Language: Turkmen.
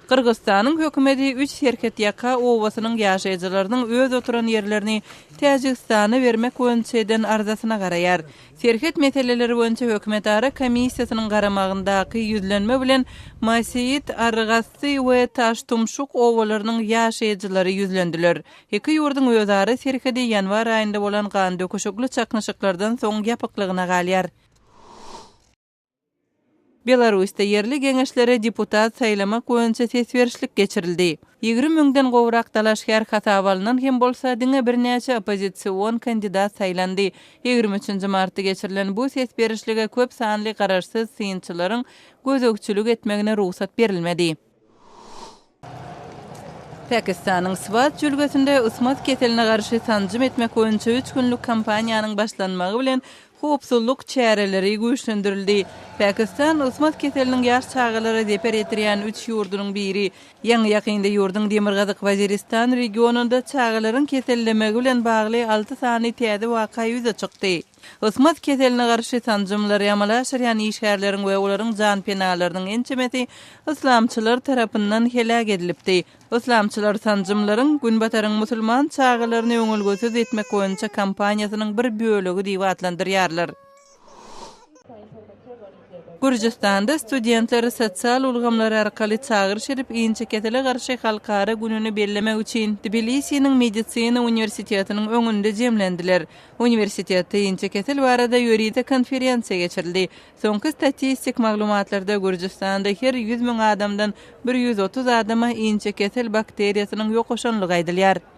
Kırgızstanyň hökümeti 3 Serket Yaka owasynyň ýaşaýjylarynyň öz oturan ýerlerini Täjikistana bermek boýunça arzasyna garaýar. Serket meseleleri boýunça hökümet ara komissiýasynyň garamagyndaky ýüzlenme bilen Masiyit, Argasy we Taştumşuk owalarynyň ýaşaýjylary ýüzlendiler. Iki ýurdun özari serkedi ýanwar aýynda bolan gan döküşikli çaknyşyklardan soň ýapyklygyna galýar. Belarusda yerli geňeşlere deputat saýlamak boýunça sesberişlik geçirildi. 20 000-den gowrak dalaşkar hasabalynan hem bolsa diňe birnäçe opozisiýon kandidat saýlandy. 23 martda geçirilen bu sesberişlige köp sanly gararsyz synçylaryň gözökçülük etmegine ruhsat berilmedi. Pakistanyň Swat jülgesinde ysmat keseline garşy sanjym etmek boýunça 3 günlük kampaniýanyň başlanmagy bilen howpsuzlyk çäreleri güýçlendirildi. Pakistan ysmat keseliniň ýaş çağalara deper etirýän 3 ýurdunyň biri. Ýaňy ýakynda ýurdun Demirgazyk Waziristan regionunda çağalaryň kesellemegi bilen bagly 6 sany täze waka ýüze çykdy. Ysmat keseline garşy sanjymlar ýamala şerýän işgärleriň we olaryň jan penalarynyň ençemeti islamçylar tarapyndan helak edilipdi. Islamçylar sanjymlaryň günbataryň musulman çağalaryny öňülgüsiz etmek boýunça kampaniýasynyň bir bölegi diýip adlandyrýarlar. Gürjistanda studentler sosial ulgamlar arkaly çağırış edip inçe ketele garşy halkara gününi bellemek üçin Tbilisiň Medisina Universitetining öňünde jemlendiler. Universitetde inçe ketel barada ýöride konferensiýa geçirildi. Soňky statistik maglumatlarda Gürjistanda her 100 000 adamdan 130 adama inçe ketel bakteriýasynyň ýokuşanlygy aýdylýar.